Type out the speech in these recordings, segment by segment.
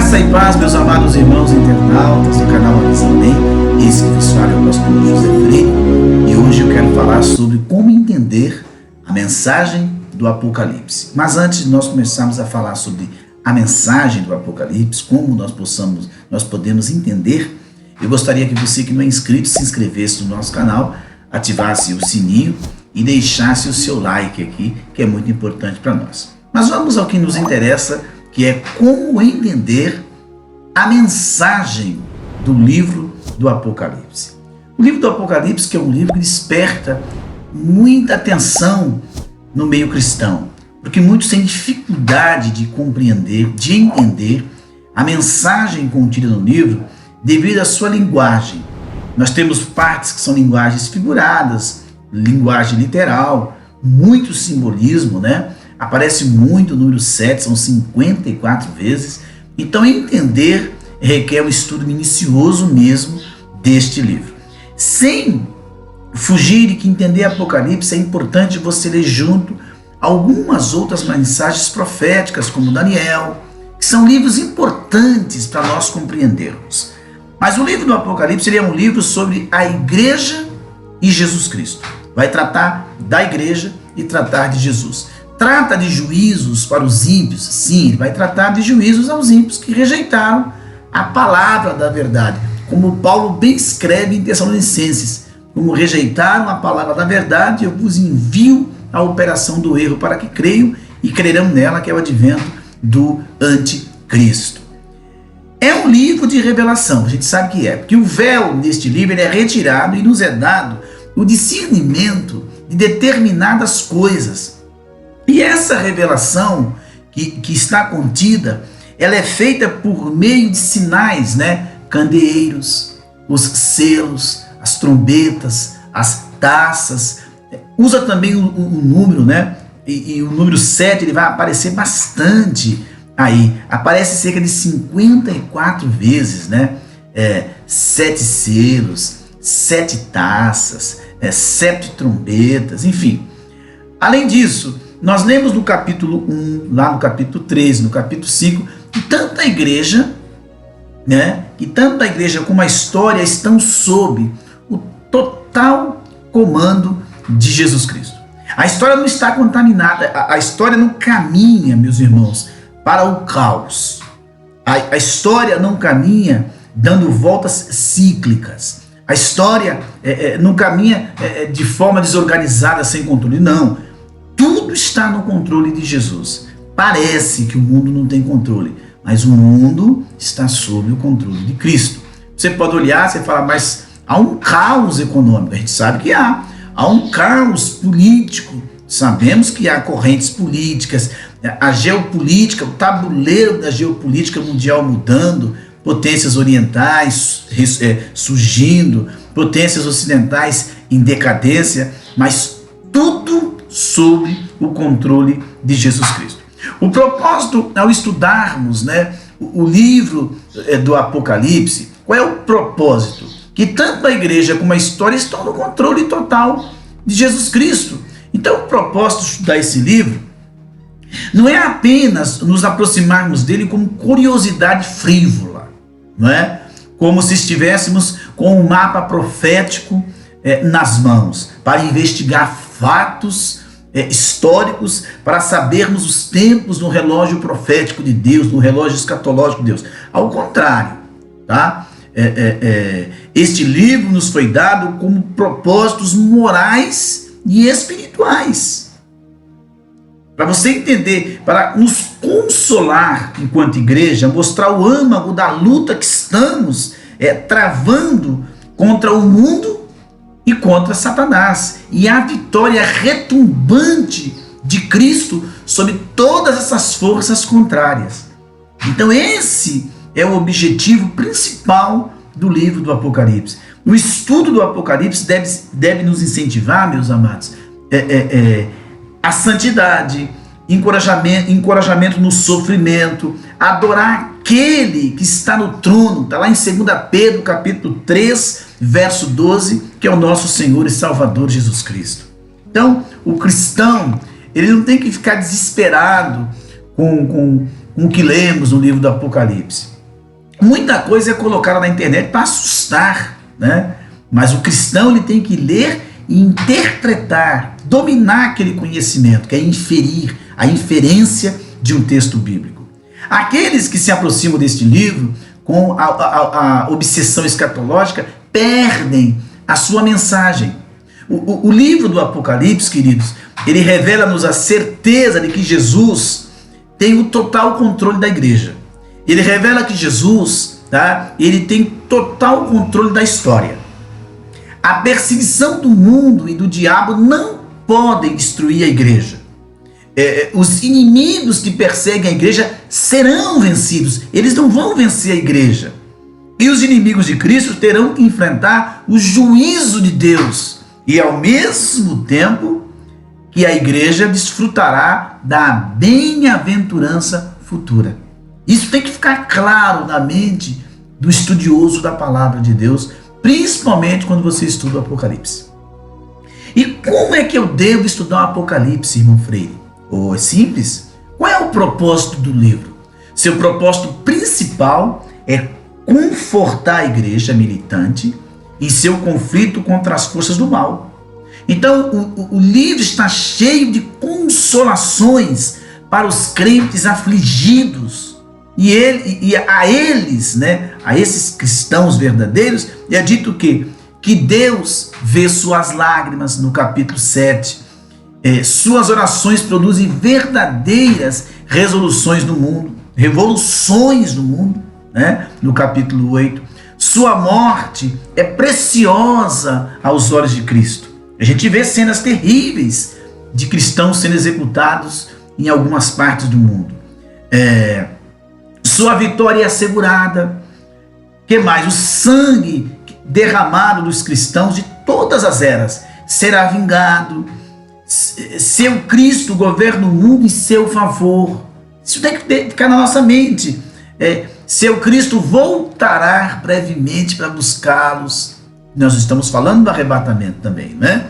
Graça e paz, meus amados irmãos internautas do canal Avisa Amém. Esse que vos fala é o pastor José Freire. E hoje eu quero falar sobre como entender a mensagem do Apocalipse. Mas antes de nós começarmos a falar sobre a mensagem do Apocalipse, como nós podemos entender, eu gostaria que você que não é inscrito se inscrevesse no nosso canal, ativasse o sininho e deixasse o seu like aqui, que é muito importante para nós. Mas vamos ao que nos interessa, que é como entender a mensagem do livro do Apocalipse. O livro do Apocalipse, que é um livro que desperta muita atenção no meio cristão, porque muitos têm dificuldade de compreender, de entender a mensagem contida no livro devido à sua linguagem. Nós temos partes que são linguagens figuradas, linguagem literal, muito simbolismo, né? Aparece muito o número 7, são 54 vezes. Então entender requer um estudo minucioso mesmo deste livro. Sem fugir de que entender Apocalipse é importante você ler junto algumas outras mensagens proféticas, como Daniel, que são livros importantes para nós compreendermos. Mas o livro do Apocalipse ele é um livro sobre a igreja e Jesus Cristo. Vai tratar da igreja e tratar de Jesus. Trata de juízos para os ímpios, sim, ele vai tratar de juízos aos ímpios que rejeitaram a palavra da verdade. Como Paulo bem escreve em Tessalonicenses, como rejeitaram a palavra da verdade, eu vos envio a operação do erro para que creiam e crerão nela, que é o advento do anticristo. É um livro de revelação, a gente sabe que é, porque o véu neste livro ele é retirado e nos é dado o discernimento de determinadas coisas. E essa revelação que está contida, ela é feita por meio de sinais, né? Candeeiros, os selos, as trombetas, as taças. Usa também o número, né? E o número 7 ele vai aparecer bastante aí. Aparece cerca de 54 vezes, né? 7 selos, 7 taças, 7 trombetas, enfim. Além disso, nós lemos no capítulo 1, lá no capítulo 13, no capítulo 5, que tanto a igreja, né, que tanto a igreja como a história estão sob o total comando de Jesus Cristo. A história não está contaminada, a história não caminha, meus irmãos, para o caos. A história não caminha dando voltas cíclicas. A história não caminha de forma desorganizada, sem controle, não. Tudo está no controle de Jesus. Parece que o mundo não tem controle, mas o mundo está sob o controle de Cristo. Você pode olhar e falar, mas há um caos econômico. A gente sabe que há um caos político. Sabemos que há correntes políticas, a geopolítica, o tabuleiro da geopolítica mundial mudando, potências orientais surgindo, potências ocidentais em decadência, mas tudo sob o controle de Jesus Cristo. O propósito, ao estudarmos, né, o livro do Apocalipse, qual é o propósito? Que tanto a igreja como a história estão no controle total de Jesus Cristo. Então o propósito de estudar esse livro não é apenas nos aproximarmos dele como curiosidade frívola, não é? Como se estivéssemos com um mapa profético nas mãos, para investigar fatos históricos, para sabermos os tempos no relógio profético de Deus, no relógio escatológico de Deus. Ao contrário, tá? Este livro nos foi dado como propósitos morais e espirituais. Para você entender, para nos consolar enquanto igreja, mostrar o âmago da luta que estamos travando contra o mundo e contra Satanás, e a vitória retumbante de Cristo sobre todas essas forças contrárias. Então esse é o objetivo principal do livro do Apocalipse. O estudo do Apocalipse deve nos incentivar, meus amados, a santidade, encorajamento no sofrimento, adorar aquele que está no trono. Está lá em 2 Pedro capítulo 3, verso 12, que é o nosso Senhor e Salvador Jesus Cristo. Então, o cristão, ele não tem que ficar desesperado com o que lemos no livro do Apocalipse. Muita coisa é colocada na internet para assustar, né? Mas o cristão ele tem que ler e interpretar, dominar aquele conhecimento, que é inferir, a inferência de um texto bíblico. Aqueles que se aproximam deste livro com a obsessão escatológica perdem a sua mensagem. O livro do Apocalipse, queridos, ele revela-nos a certeza de que Jesus tem o total controle da igreja. Ele revela que Jesus, tá, ele tem total controle da história. A perseguição do mundo e do diabo não podem destruir a igreja. Os inimigos que perseguem a igreja serão vencidos. Eles não vão vencer a igreja. E os inimigos de Cristo terão que enfrentar o juízo de Deus. E ao mesmo tempo que a igreja desfrutará da bem-aventurança futura. Isso tem que ficar claro na mente do estudioso da palavra de Deus, principalmente quando você estuda o Apocalipse. E como é que eu devo estudar o Apocalipse, irmão Freire? É simples. Qual é o propósito do livro? Seu propósito principal é confortar a igreja militante em seu conflito contra as forças do mal. Então, o livro está cheio de consolações para os crentes afligidos. E a eles, né, a esses cristãos verdadeiros, é dito que Deus vê suas lágrimas no capítulo 7. Suas orações produzem verdadeiras resoluções no mundo, revoluções no mundo, né, no capítulo 8. Sua morte é preciosa aos olhos de Cristo. A gente vê cenas terríveis de cristãos sendo executados em algumas partes do mundo. Sua vitória é assegurada. Que mais? O sangue derramado dos cristãos de todas as eras será vingado. Seu Cristo governa o mundo em seu favor. Isso tem que ficar na nossa mente. Seu Cristo voltará brevemente para buscá-los. Nós estamos falando do arrebatamento também, né?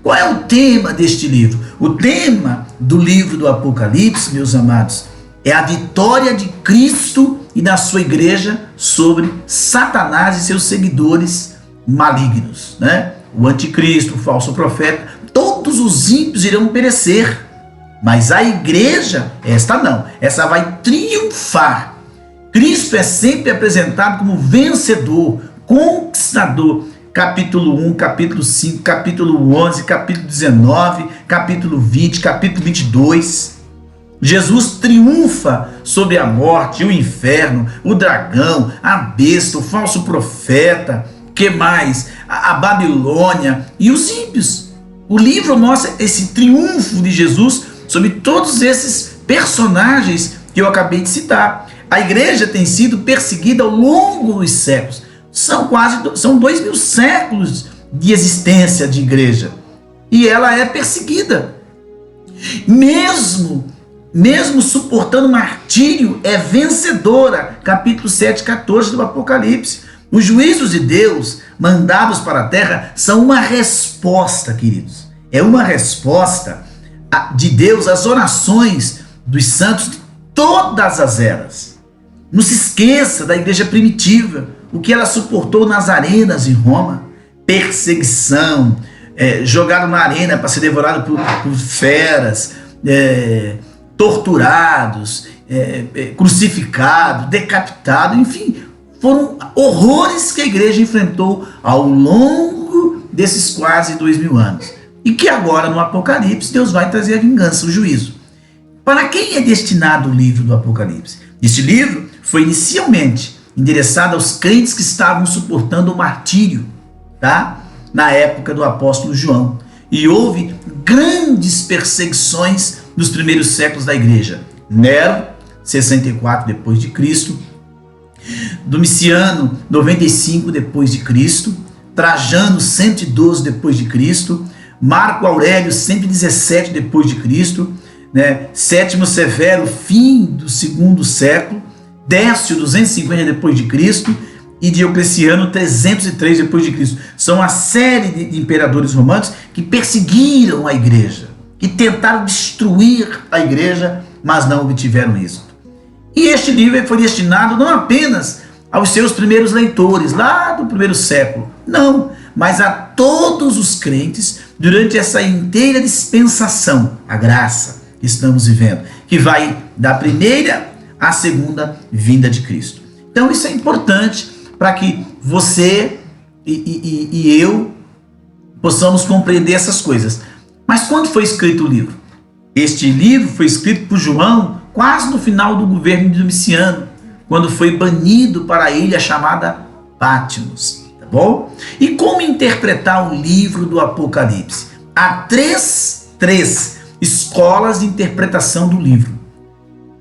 Qual é o tema deste livro? O tema do livro do Apocalipse, meus amados, é a vitória de Cristo e da sua igreja sobre Satanás e seus seguidores malignos, né? O anticristo, o falso profeta, todos os ímpios irão perecer, mas a igreja, esta não, essa vai triunfar. Cristo é sempre apresentado como vencedor, conquistador. Capítulo 1, capítulo 5, capítulo 11, capítulo 19, capítulo 20, capítulo 22. Jesus triunfa sobre a morte, o inferno, o dragão, a besta, o falso profeta, que mais? A Babilônia e os ímpios. O livro mostra esse triunfo de Jesus sobre todos esses personagens que eu acabei de citar. A igreja tem sido perseguida ao longo dos séculos. São 2000 séculos de existência de igreja. E ela é perseguida. Mesmo suportando martírio, é vencedora. Capítulo 7, 14 do Apocalipse. Os juízos de Deus mandados para a terra são uma resposta, queridos. É uma resposta de Deus às orações dos santos de todas as eras. Não se esqueça da igreja primitiva, o que ela suportou nas arenas em Roma: perseguição, jogado na arena para ser devorado por feras, torturados, crucificados, decapitados, enfim, foram horrores que a igreja enfrentou ao longo desses quase 2000 anos. E que agora no Apocalipse Deus vai trazer a vingança, o juízo. Para quem é destinado o livro do Apocalipse? Este livro foi inicialmente endereçado aos crentes que estavam suportando o martírio, tá? Na época do apóstolo João. E houve grandes perseguições nos primeiros séculos da igreja. Nero, 64 depois de Cristo, Domiciano, 95 depois de Cristo, Trajano, 112 depois de Cristo, Marco Aurélio, 117 depois de Cristo, né? Sétimo Severo, fim do segundo século, Décio, 250 depois de Cristo, e Diocleciano, 303 depois de Cristo. São uma série de imperadores romanos que perseguiram a igreja, que tentaram destruir a igreja, mas não obtiveram êxito. E este livro foi destinado não apenas aos seus primeiros leitores, lá do primeiro século. Não, mas a todos os crentes durante essa inteira dispensação, a graça que estamos vivendo, que vai da primeira à segunda vinda de Cristo. Então isso é importante para que você e eu possamos compreender essas coisas. Mas quando foi escrito o livro? Este livro foi escrito por João quase no final do governo de Domiciano, quando foi banido para a ilha chamada Patmos, tá bom? E como interpretar o livro do Apocalipse? Há três escolas de interpretação do livro.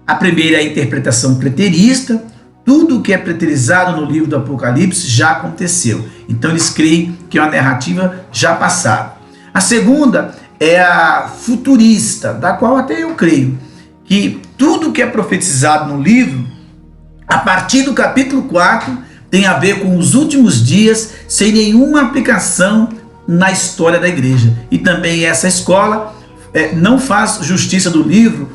A primeira é a interpretação preterista. Tudo o que é preterizado no livro do Apocalipse já aconteceu. Então eles creem que é uma narrativa já passada. A segunda é a futurista, da qual até eu creio, que tudo que é profetizado no livro, a partir do capítulo 4, tem a ver com os últimos dias, sem nenhuma aplicação na história da igreja. E também essa escola não faz justiça do livro,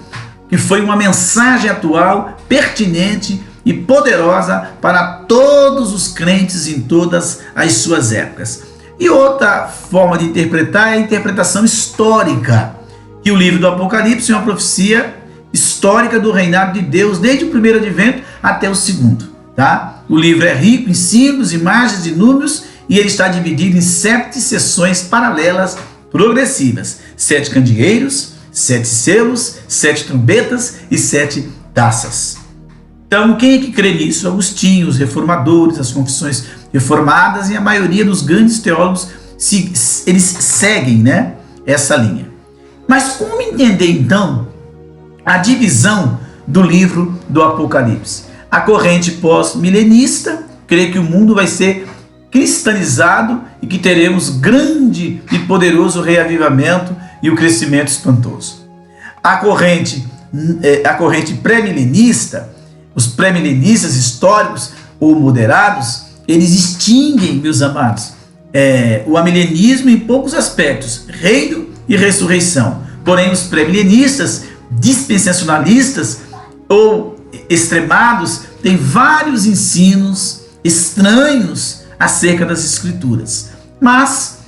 que foi uma mensagem atual, pertinente e poderosa para todos os crentes em todas as suas épocas. E outra forma de interpretar é a interpretação histórica, que o livro do Apocalipse é uma profecia histórica do reinado de Deus, desde o primeiro advento até o segundo. Tá? O livro é rico em símbolos, imagens e números, e ele está dividido em 7 seções paralelas progressivas: 7 candeeiros, 7 selos, 7 trombetas e 7 taças. Então, quem é que crê nisso? Agostinho, os reformadores, as confissões reformadas e a maioria dos grandes teólogos, eles seguem, né, essa linha. Mas como entender, então, a divisão do livro do Apocalipse? A corrente pós-milenista crê que o mundo vai ser cristianizado e que teremos grande e poderoso reavivamento e o crescimento espantoso. A corrente pré-milenista, os pré-milenistas históricos ou moderados, eles extinguem, meus amados, o amilenismo em poucos aspectos, reino e ressurreição. Porém, os pré-milenistas, dispensacionalistas ou extremados, têm vários ensinos estranhos acerca das Escrituras. Mas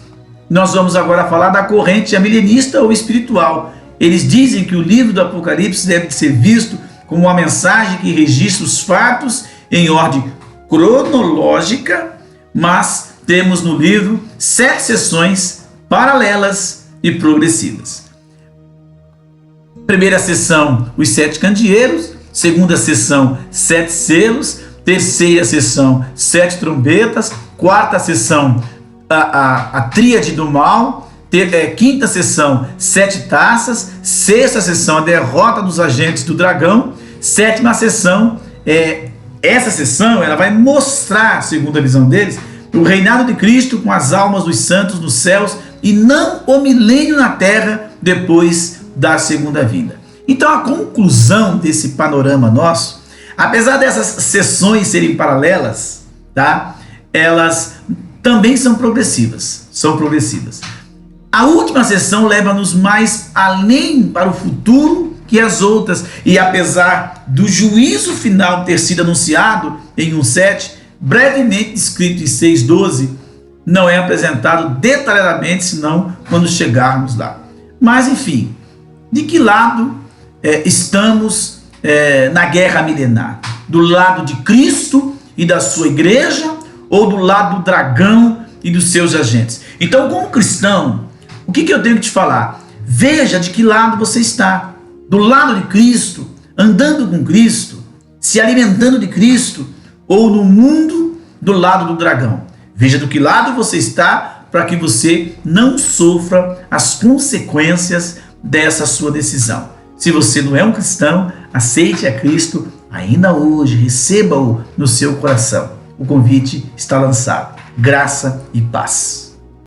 nós vamos agora falar da corrente amilenista ou espiritual. Eles dizem que o livro do Apocalipse deve ser visto como uma mensagem que registra os fatos em ordem cronológica, mas temos no livro 7 seções paralelas e progressivas. Primeira seção, os 7 candeeiros. Segunda seção, 7 selos. Terceira seção, 7 trombetas. Quarta seção, a tríade do mal. Quinta seção, 7 taças. Sexta seção, a derrota dos agentes do dragão. Sétima seção, essa sessão ela vai mostrar, segundo a visão deles, o reinado de Cristo com as almas dos santos nos céus e não o milênio na terra depois da segunda vinda. Então a conclusão desse panorama nosso, apesar dessas sessões serem paralelas, tá? Elas também são progressivas. A última sessão leva-nos mais além para o futuro que as outras, e apesar do juízo final ter sido anunciado em 1:7, brevemente descrito em 6:12, não é apresentado detalhadamente senão quando chegarmos lá. Mas enfim, de que lado estamos na guerra milenar? Do lado de Cristo e da sua igreja, ou do lado do dragão e dos seus agentes? Então, como cristão, o que eu tenho que te falar? Veja de que lado você está. Do lado de Cristo, andando com Cristo, se alimentando de Cristo, ou no mundo do lado do dragão. Veja do que lado você está para que você não sofra as consequências dessa sua decisão. Se você não é um cristão, aceite a Cristo ainda hoje, receba-o no seu coração. O convite está lançado. Graça e paz.